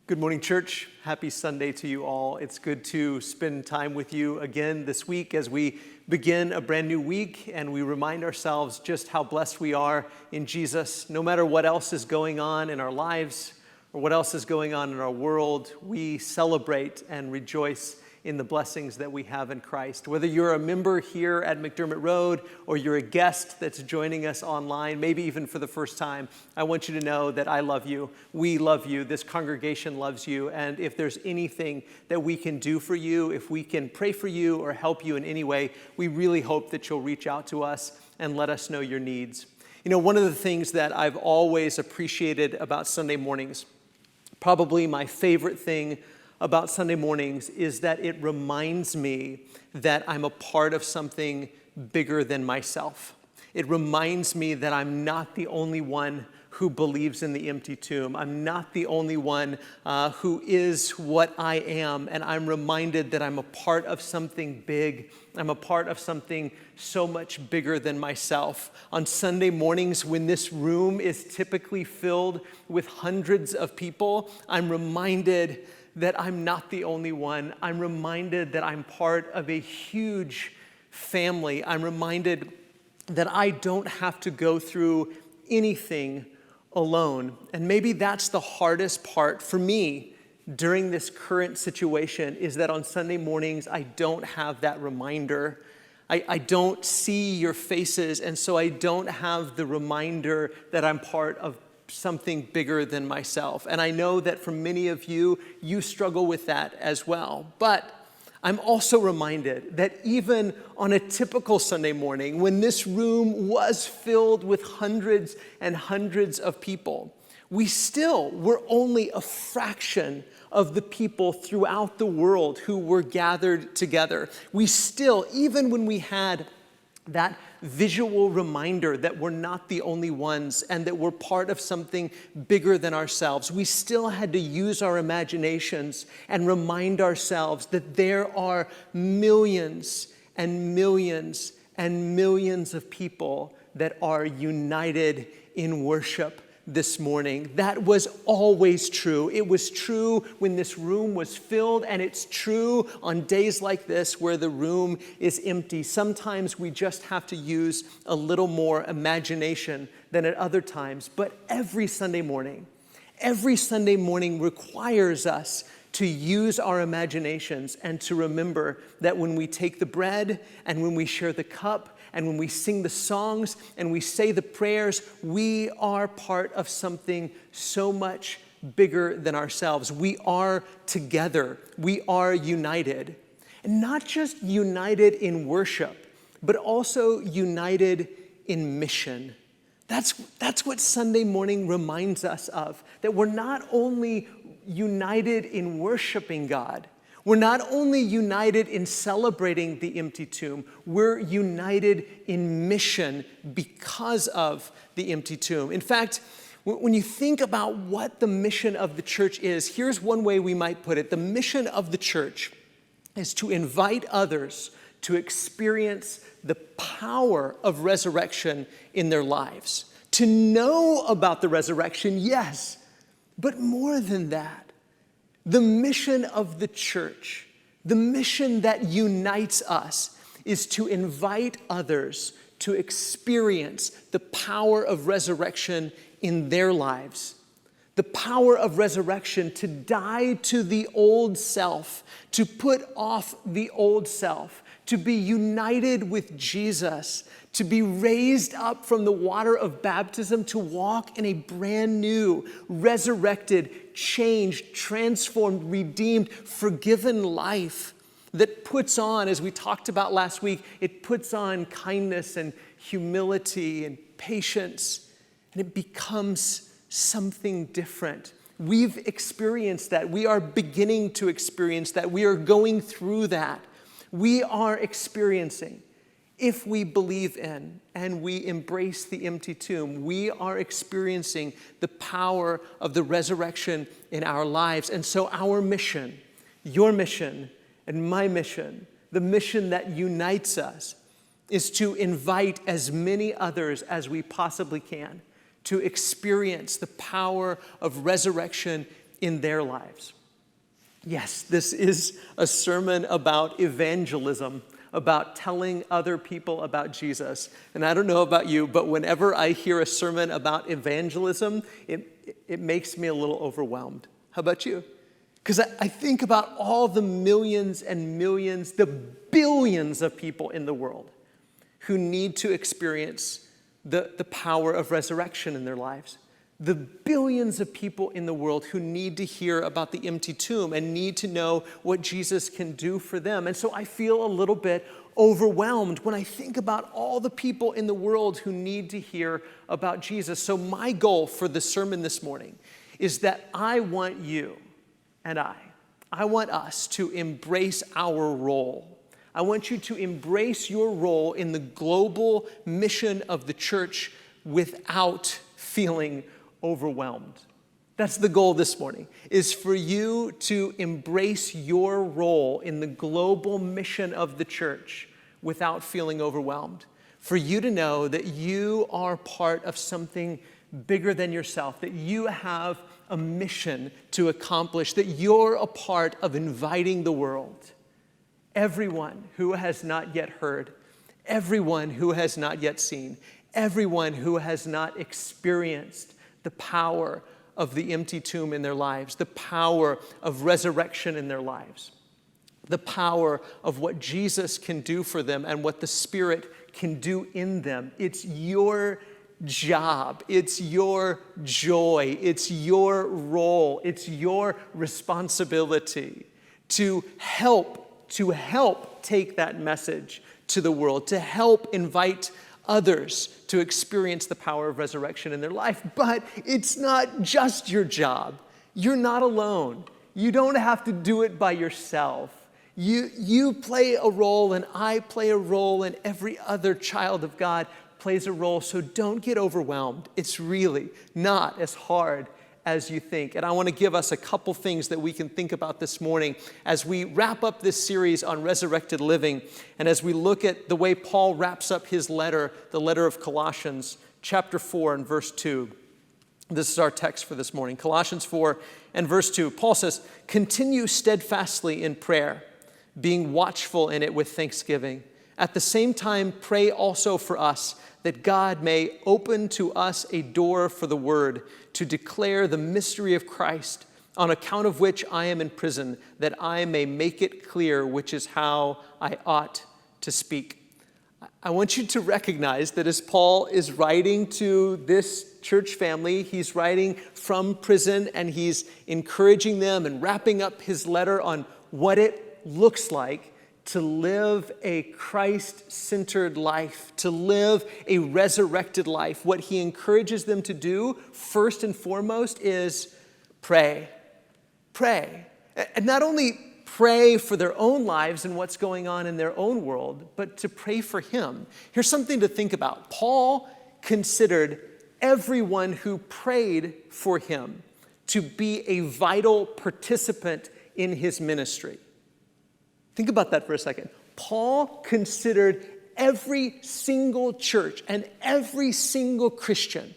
Good morning, church. Happy Sunday to you all. It's good to spend time with you again this week as we begin a brand new week and we remind ourselves just how blessed we are in Jesus. No matter what else is going on in our lives or what else is going on in our world, we celebrate and rejoice in the blessings that we have in Christ. Whether you're a member here at McDermott Road or you're a guest that's joining us online, maybe even for the first time, I want you to know that I love you. We love you. This congregation loves you. And if there's anything that we can do for you, if we can pray for you or help you in any way, we really hope that you'll reach out to us and let us know your needs. You know, one of the things that I've always appreciated about Sunday mornings, probably my favorite thing about Sunday mornings, is that it reminds me that I'm a part of something bigger than myself. It reminds me that I'm not the only one who believes in the empty tomb. I'm not the only one who is what I am, and I'm reminded that I'm a part of something big. I'm a part of something so much bigger than myself. On Sunday mornings, when this room is typically filled with hundreds of people, I'm reminded that I'm not the only one. I'm reminded that I'm part of a huge family. I'm reminded that I don't have to go through anything alone. And maybe that's the hardest part for me during this current situation, is that on Sunday mornings, I don't have that reminder. I don't see your faces, and so I don't have the reminder that I'm part of something bigger than myself. And I know that for many of you, you struggle with that as well. But I'm also reminded that even on a typical Sunday morning, when this room was filled with hundreds and hundreds of people, we still were only a fraction of the people throughout the world who were gathered together. We still, even when we had that visual reminder that we're not the only ones and that we're part of something bigger than ourselves, we still had to use our imaginations and remind ourselves that there are millions and millions and millions of people that are united in worship this morning. That was always true. It was true when this room was filled, and it's true on days like this where the room is empty. Sometimes we just have to use a little more imagination than at other times, but every Sunday morning requires us to use our imaginations and to remember that when we take the bread and when we share the cup and when we sing the songs and we say the prayers, we are part of something so much bigger than ourselves. We are together. We are united. And not just united in worship, but also united in mission. That's what Sunday morning reminds us of, that we're not only united in worshiping God, we're not only united in celebrating the empty tomb, we're united in mission because of the empty tomb. In fact, when you think about what the mission of the church is, here's one way we might put it. The mission of the church is to invite others to experience the power of resurrection in their lives. To know about the resurrection, yes, but more than that. The mission of the church, the mission that unites us, is to invite others to experience the power of resurrection in their lives. The power of resurrection to die to the old self, to put off the old self, to be united with Jesus, to be raised up from the water of baptism, to walk in a brand new, resurrected, changed, transformed, redeemed, forgiven life that puts on, as we talked about last week, it puts on kindness and humility and patience, and it becomes something different. We've experienced that. We are beginning to experience that. We are going through that. We are experiencing, if we believe in and we embrace the empty tomb, we are experiencing the power of the resurrection in our lives. And so our mission, your mission and my mission, the mission that unites us, is to invite as many others as we possibly can to experience the power of resurrection in their lives. Yes, this is a sermon about evangelism, about telling other people about Jesus. And I don't know about you, but whenever I hear a sermon about evangelism, it makes me a little overwhelmed. How about you? Because I think about all the millions and millions, the billions of people in the world who need to experience the power of resurrection in their lives. The billions of people in the world who need to hear about the empty tomb and need to know what Jesus can do for them. And so I feel a little bit overwhelmed when I think about all the people in the world who need to hear about Jesus. So my goal for the sermon this morning is that I want you and I want us to embrace our role. I want you to embrace your role in the global mission of the church without feeling overwhelmed. That's the goal this morning, is for you to embrace your role in the global mission of the church without feeling overwhelmed. For you to know that you are part of something bigger than yourself, that you have a mission to accomplish, that you're a part of inviting the world, everyone who has not yet heard, everyone who has not yet seen, everyone who has not experienced the power of the empty tomb in their lives, the power of resurrection in their lives, the power of what Jesus can do for them and what the Spirit can do in them. It's your job, it's your joy, it's your role, it's your responsibility to help take that message to the world, to help invite others to experience the power of resurrection in their life. But it's not just your job. You're not alone. You don't have to do it by yourself. You play a role, and I play a role, and every other child of God plays a role. So don't get overwhelmed. It's really not as hard as you think. And I want to give us a couple things that we can think about this morning as we wrap up this series on resurrected living, and as we look at the way Paul wraps up his letter, the letter of Colossians, chapter 4 and verse 2. This is our text for this morning. Colossians 4 and verse 2. Paul says, "Continue steadfastly in prayer, being watchful in it with thanksgiving. At the same time, pray also for us, that God may open to us a door for the word, to declare the mystery of Christ, on account of which I am in prison, that I may make it clear which is how I ought to speak." I want you to recognize that as Paul is writing to this church family, he's writing from prison, and he's encouraging them and wrapping up his letter on what it looks like to live a Christ-centered life, to live a resurrected life. What he encourages them to do, first and foremost, is pray. Pray. And not only pray for their own lives and what's going on in their own world, but to pray for him. Here's something to think about. Paul considered everyone who prayed for him to be a vital participant in his ministry. Think about that for a second. Paul considered every single church and every single Christian,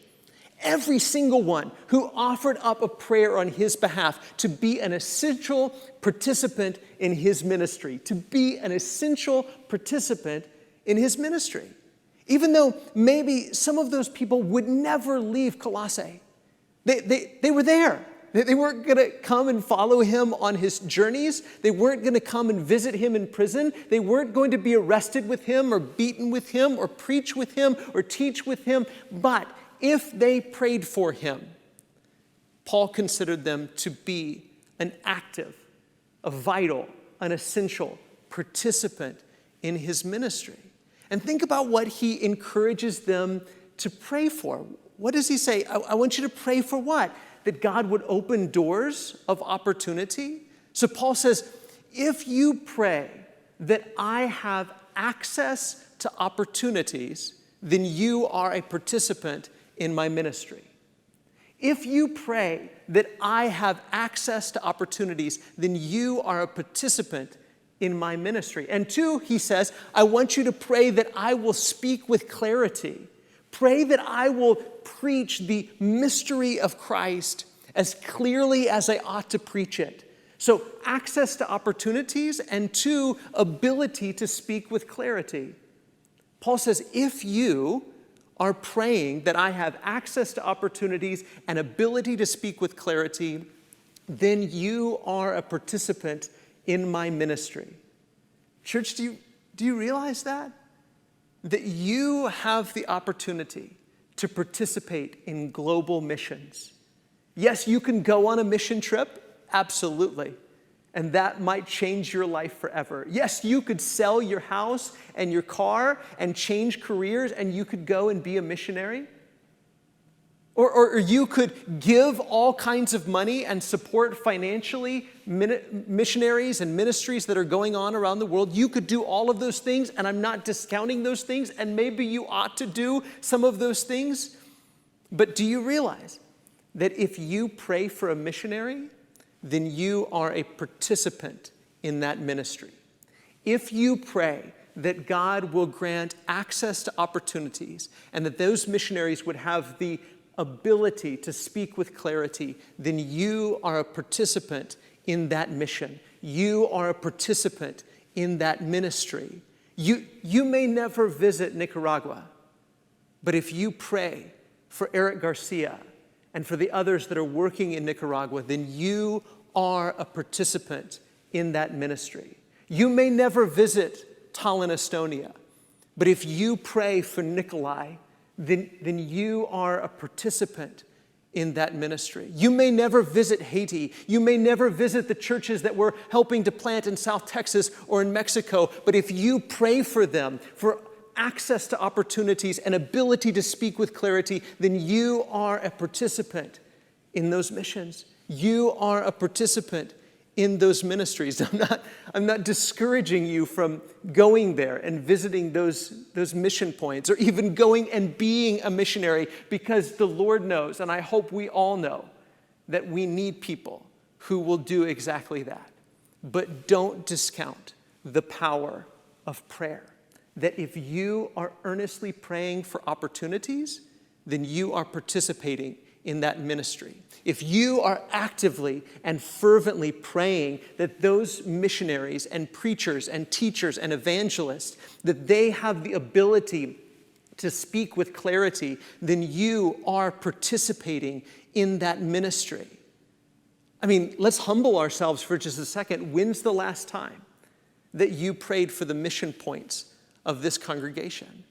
every single one who offered up a prayer on his behalf, to be an essential participant in his ministry, to be an essential participant in his ministry. Even though maybe some of those people would never leave Colossae. They were there. They weren't going to come and follow him on his journeys. They weren't going to come and visit him in prison. They weren't going to be arrested with him or beaten with him or preach with him or teach with him. But if they prayed for him, Paul considered them to be an active, a vital, an essential participant in his ministry. And think about what he encourages them to pray for. What does he say? I want you to pray for what? That God would open doors of opportunity. So Paul says, if you pray that I have access to opportunities, then you are a participant in my ministry. If you pray that I have access to opportunities, then you are a participant in my ministry. And two, he says, I want you to pray that I will speak with clarity. Pray that I will preach the mystery of Christ as clearly as I ought to preach it. So access to opportunities, and 2, ability to speak with clarity. Paul says, if you are praying that I have access to opportunities and ability to speak with clarity, then you are a participant in my ministry. Church, do you realize that? That you have the opportunity to participate in global missions. Yes, you can go on a mission trip, absolutely. And that might change your life forever. Yes, you could sell your house and your car and change careers, and you could go and be a missionary. Or you could give all kinds of money and support financially missionaries and ministries that are going on around the world. You could do all of those things, and I'm not discounting those things, and maybe you ought to do some of those things. But do you realize that if you pray for a missionary, then you are a participant in that ministry? If you pray that God will grant access to opportunities and that those missionaries would have the ability to speak with clarity, then you are a participant in that mission. You are a participant in that ministry. You may never visit Nicaragua, but if you pray for Eric Garcia and for the others that are working in Nicaragua, then you are a participant in that ministry. You may never visit Tallinn, Estonia, but if you pray for Nikolai, then you are a participant in that ministry. You may never visit Haiti. You may never visit the churches that we're helping to plant in South Texas or in Mexico, but if you pray for them, for access to opportunities and ability to speak with clarity, then you are a participant in those missions. You are a participant in those ministries. I'm not discouraging you from going there and visiting those mission points, or even going and being a missionary, because the Lord knows, and I hope we all know, that we need people who will do exactly that. But don't discount the power of prayer. That if you are earnestly praying for opportunities, then you are participating in that ministry. If you are actively and fervently praying that those missionaries and preachers and teachers and evangelists, that they have the ability to speak with clarity, then you are participating in that ministry. I mean, let's humble ourselves for just a second. When's the last time that you prayed for the mission points of this congregation?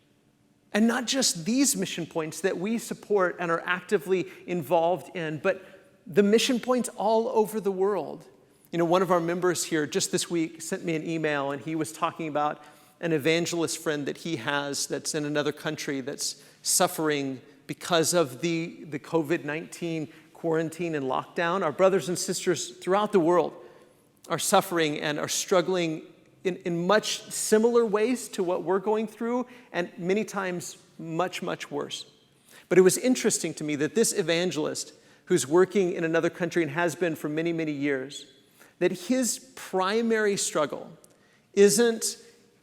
And not just these mission points that we support and are actively involved in, but the mission points all over the world. You know, one of our members here just this week sent me an email, and he was talking about an evangelist friend that he has that's in another country that's suffering because of the COVID-19 quarantine and lockdown. Our brothers and sisters throughout the world are suffering and are struggling in much similar ways to what we're going through, and many times much, much worse. But it was interesting to me that this evangelist, who's working in another country and has been for many, many years, that his primary struggle isn't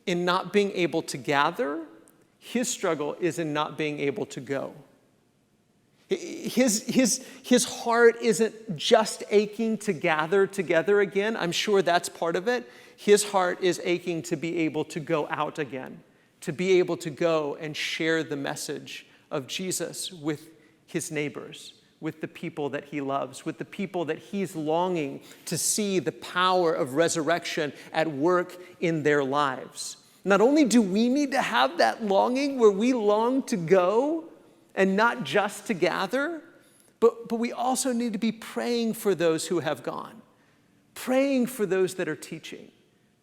in not being able to gather, his struggle is in not being able to go. His heart isn't just aching to gather together again. I'm sure that's part of it. His heart is aching to be able to go out again, to be able to go and share the message of Jesus with his neighbors, with the people that he loves, with the people that he's longing to see the power of resurrection at work in their lives. Not only do we need to have that longing where we long to go and not just to gather, but we also need to be praying for those who have gone, praying for those that are teaching,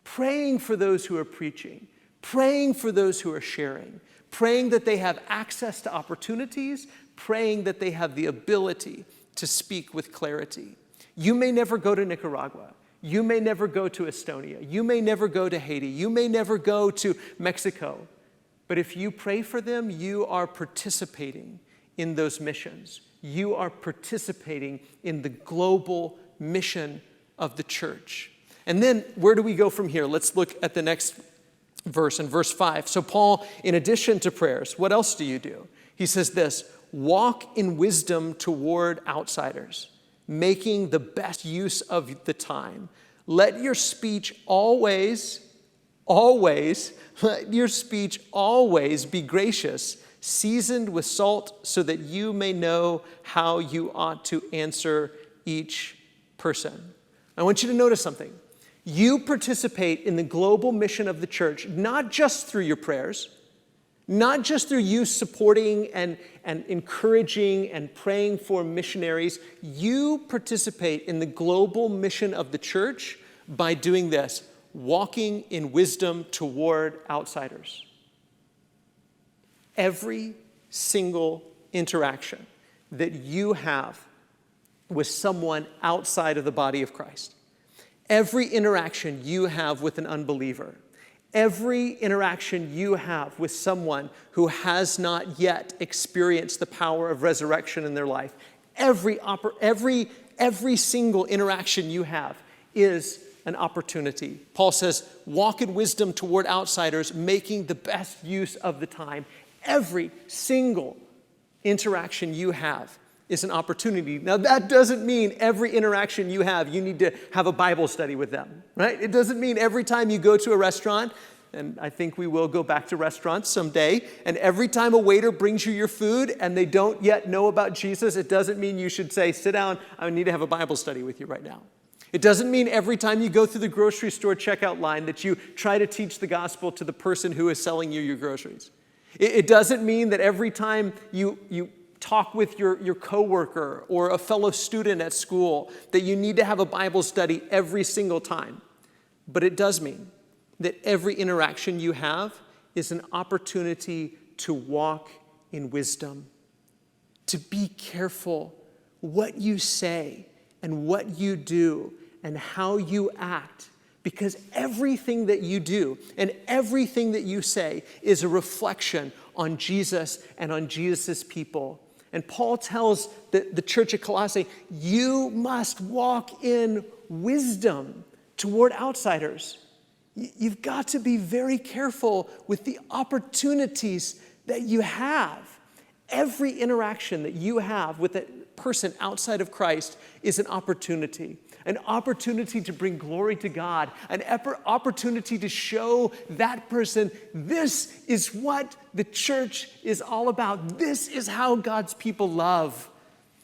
praying for those who are preaching, praying for those who are sharing, praying that they have access to opportunities, praying that they have the ability to speak with clarity. You may never go to Nicaragua. You may never go to Estonia. You may never go to Haiti. You may never go to Mexico. But if you pray for them, you are participating in those missions. You are participating in the global mission of the church. And then where do we go from here? Let's look at the next verse, in verse 5. So Paul, in addition to prayers, what else do you do? He says this: walk in wisdom toward outsiders, making the best use of the time. Let your speech always, let your speech always be gracious, seasoned with salt, so that you may know how you ought to answer each person. I want you to notice something. You participate in the global mission of the church, not just through your prayers, not just through you supporting and encouraging and praying for missionaries. You participate in the global mission of the church by doing this, walking in wisdom toward outsiders. Every single interaction that you have with someone outside of the body of Christ, every interaction you have with an unbeliever, every interaction you have with someone who has not yet experienced the power of resurrection in their life, every single interaction you have is an opportunity. Paul says, walk in wisdom toward outsiders, making the best use of the time. Every single interaction you have is an opportunity. Now, that doesn't mean every interaction you have, you need to have a Bible study with them, right? It doesn't mean every time you go to a restaurant, and I think we will go back to restaurants someday, and every time a waiter brings you your food and they don't yet know about Jesus, it doesn't mean you should say, sit down, I need to have a Bible study with you right now. It doesn't mean every time you go through the grocery store checkout line that you try to teach the gospel to the person who is selling you your groceries. It doesn't mean that every time you talk with your coworker or a fellow student at school that you need to have a Bible study every single time. But it does mean that every interaction you have is an opportunity to walk in wisdom, to be careful what you say and what you do and how you act, because everything that you do and everything that you say is a reflection on Jesus and on Jesus' people. And Paul tells the church at Colossae, you must walk in wisdom toward outsiders. You've got to be very careful with the opportunities that you have. Every interaction that you have with a person outside of Christ is an opportunity to bring glory to God, an opportunity to show that person, this is what the church is all about. This is how God's people love.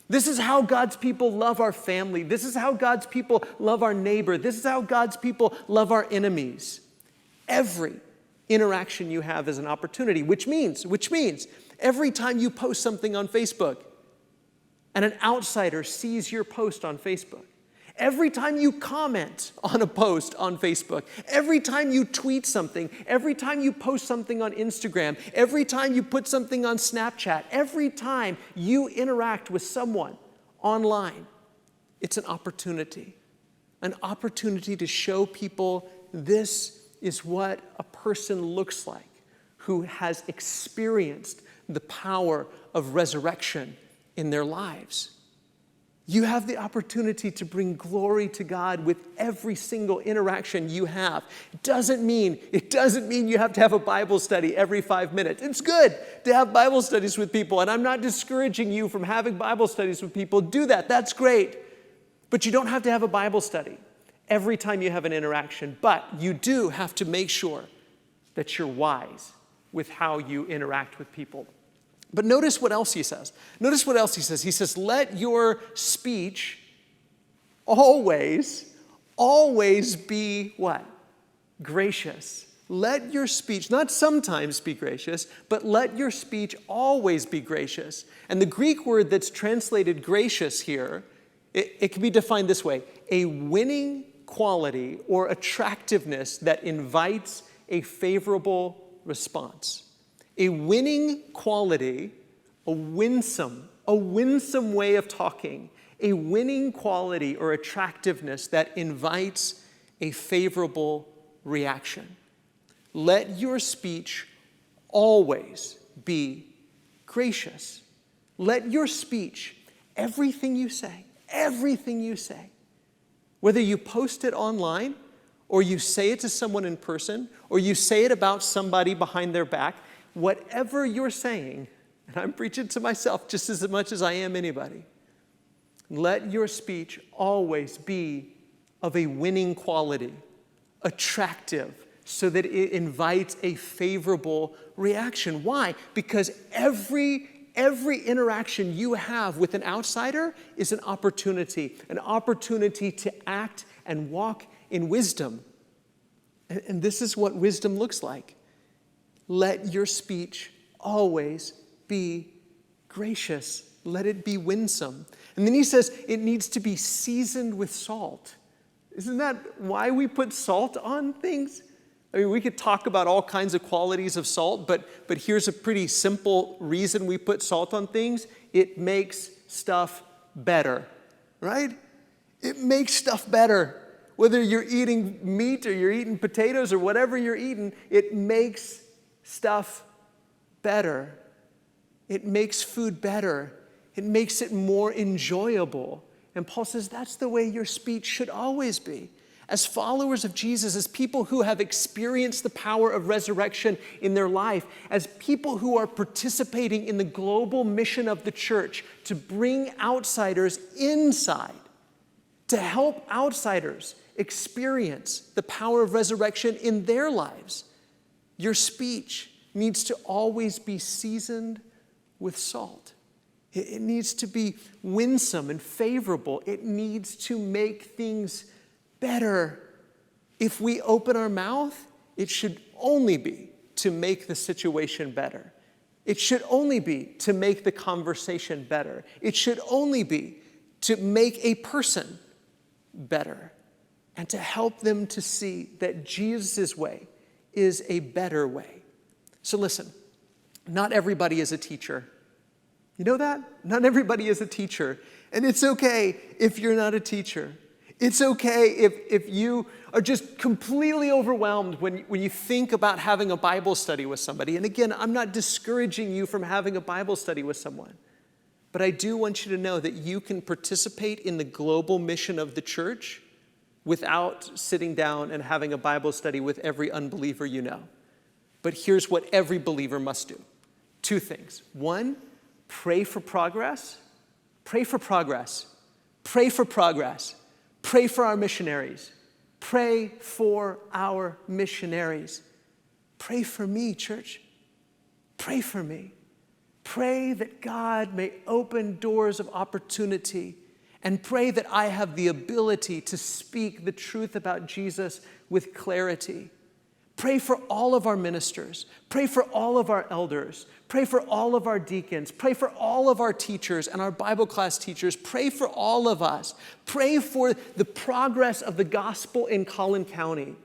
This is how God's people love our family. This is how God's people love our neighbor. This is how God's people love our enemies. Every interaction you have is an opportunity, which means every time you post something on Facebook and an outsider sees your post on Facebook, every time you comment on a post on Facebook, every time you tweet something, every time you post something on Instagram, every time you put something on Snapchat, every time you interact with someone online, it's an opportunity to show people this is what a person looks like who has experienced the power of resurrection in their lives. You have the opportunity to bring glory to God with every single interaction you have. It doesn't mean you have to have a Bible study every 5 minutes. It's good to have Bible studies with people, and I'm not discouraging you from having Bible studies with people. Do that. That's great. But you don't have to have a Bible study every time you have an interaction. But you do have to make sure that you're wise with how you interact with people. But notice what else he says. He says, let your speech always be what? Gracious. Let your speech, not sometimes be gracious, but let your speech always be gracious. And the Greek word that's translated gracious here, it can be defined this way: a winning quality or attractiveness that invites a favorable response. A winning quality, a winsome way of talking, a winning quality or attractiveness that invites a favorable reaction. Let your speech always be gracious. Let your speech, everything you say, whether you post it online or you say it to someone in person or you say it about somebody behind their back, whatever you're saying, and I'm preaching to myself just as much as I am anybody, Let your speech always be of a winning quality, attractive, so that it invites a favorable reaction. Why? Because every interaction you have with an outsider is an opportunity to act and walk in wisdom. And this is what wisdom looks like. Let your speech always be gracious. Let it be winsome. And then he says it needs to be seasoned with salt. Isn't that why we put salt on things? I mean, we could talk about all kinds of qualities of salt, but here's a pretty simple reason we put salt on things. It makes stuff better, right? It makes stuff better. Whether you're eating meat or you're eating potatoes or whatever you're eating, it makes stuff better. It makes food better. It makes it more enjoyable. And Paul says that's the way your speech should always be. As followers of Jesus, as people who have experienced the power of resurrection in their life, as people who are participating in the global mission of the church to bring outsiders inside, to help outsiders experience the power of resurrection in their lives, your speech needs to always be seasoned with salt. It needs to be winsome and favorable. It needs to make things better. If we open our mouth, it should only be to make the situation better. It should only be to make the conversation better. It should only be to make a person better and to help them to see that Jesus' way is a better way. So listen, not everybody is a teacher. You know that? Not everybody is a teacher. And it's okay if you're not a teacher. It's okay if you are just completely overwhelmed when you think about having a Bible study with somebody. And again, I'm not discouraging you from having a Bible study with someone. But I do want you to know that you can participate in the global mission of the church without sitting down and having a Bible study with every unbeliever you know. But here's what every believer must do. 2 things. 1, pray for progress. Pray for progress. Pray for progress. Pray for our missionaries. Pray for our missionaries. Pray for me, church. Pray for me. Pray that God may open doors of opportunity, and pray that I have the ability to speak the truth about Jesus with clarity. Pray for all of our ministers. Pray for all of our elders. Pray for all of our deacons. Pray for all of our teachers and our Bible class teachers. Pray for all of us. Pray for the progress of the gospel in Collin County.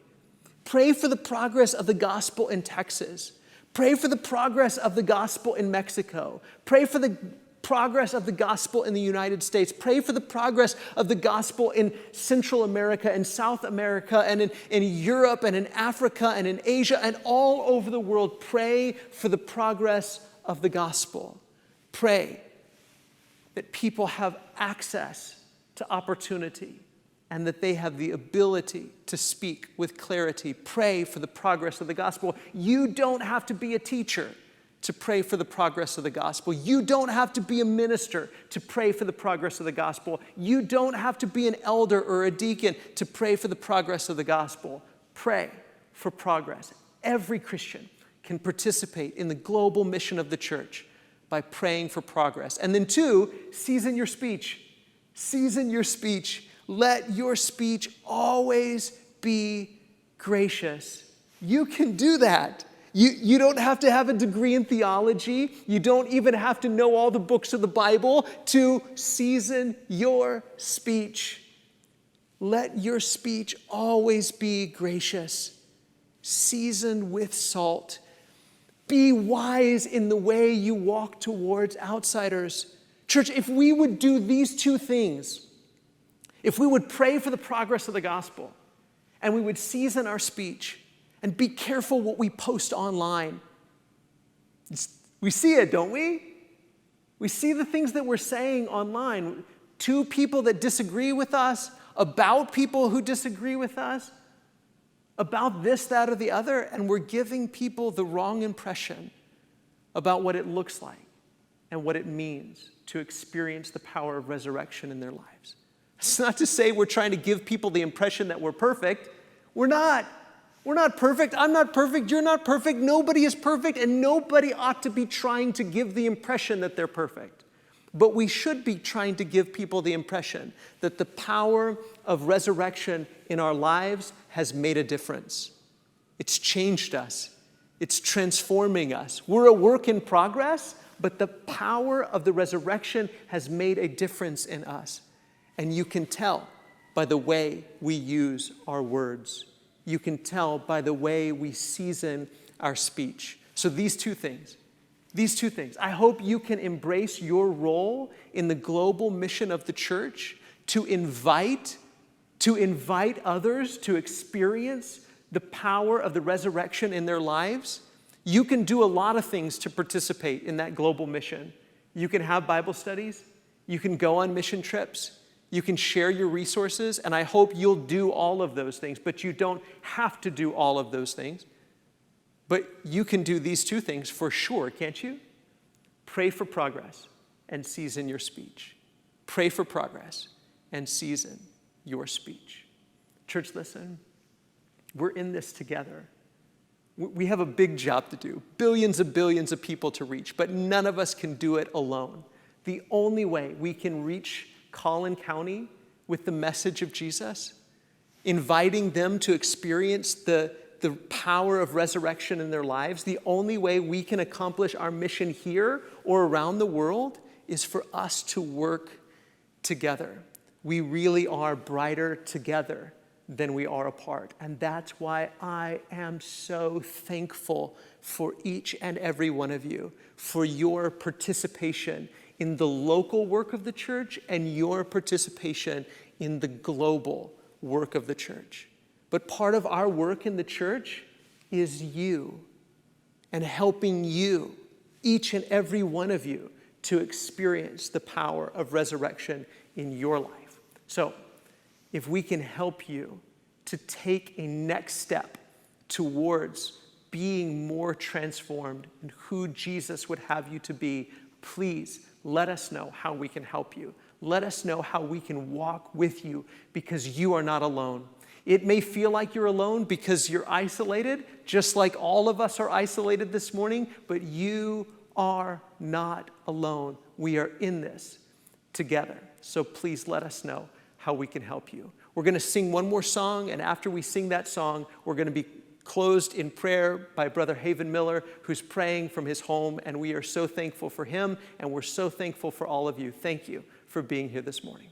Pray for the progress of the gospel in Texas. Pray for the progress of the gospel in Mexico. Pray for the progress of the gospel in the United States. Pray for the progress of the gospel in Central America and South America and in Europe and in Africa and in Asia and all over the world. Pray for the progress of the gospel. Pray that people have access to opportunity and that they have the ability to speak with clarity. Pray for the progress of the gospel. You don't have to be a teacher to pray for the progress of the gospel. You don't have to be a minister to pray for the progress of the gospel. You don't have to be an elder or a deacon to pray for the progress of the gospel. Pray for progress. Every Christian can participate in the global mission of the church by praying for progress. And then 2, season your speech. Season your speech. Let your speech always be gracious. You can do that. You don't have to have a degree in theology. You don't even have to know all the books of the Bible to season your speech. Let your speech always be gracious, seasoned with salt. Be wise in the way you walk towards outsiders. Church, if we would do these 2 things, if we would pray for the progress of the gospel and we would season our speech, and be careful what we post online. We see it, don't we? We see the things that we're saying online to people that disagree with us, about people who disagree with us, about this, that, or the other, and we're giving people the wrong impression about what it looks like and what it means to experience the power of resurrection in their lives. It's not to say we're trying to give people the impression that we're perfect. We're not. We're not perfect. I'm not perfect. You're not perfect. Nobody is perfect, and nobody ought to be trying to give the impression that they're perfect. But we should be trying to give people the impression that the power of resurrection in our lives has made a difference. It's changed us. It's transforming us. We're a work in progress, but the power of the resurrection has made a difference in us. And you can tell by the way we use our words. You can tell by the way we season our speech. So these two things, I hope you can embrace your role in the global mission of the church to invite others to experience the power of the resurrection in their lives. You can do a lot of things to participate in that global mission. You can have Bible studies. You can go on mission trips. You can share your resources, and I hope you'll do all of those things, but you don't have to do all of those things. But you can do these two things for sure, can't you? Pray for progress and season your speech. Pray for progress and season your speech. Church, listen, we're in this together. We have a big job to do, billions of people to reach, but none of us can do it alone. The only way we can reach Collin County with the message of Jesus, inviting them to experience the power of resurrection in their lives, the only way we can accomplish our mission here or around the world is for us to work together. We really are brighter together than we are apart. And that's why I am so thankful for each and every one of you, for your participation in the local work of the church and your participation in the global work of the church. But part of our work in the church is you and helping you, each and every one of you, to experience the power of resurrection in your life. So, if we can help you to take a next step towards being more transformed in who Jesus would have you to be, please let us know how we can help you. Let us know how we can walk with you, because you are not alone. It may feel like you're alone because you're isolated, just like all of us are isolated this morning, but you are not alone. We are in this together. So please let us know how we can help you. We're going to sing one more song, and after we sing that song, we're going to be closed in prayer by Brother Haven Miller, who's praying from his home, and we are so thankful for him, and we're so thankful for all of you. Thank you for being here this morning.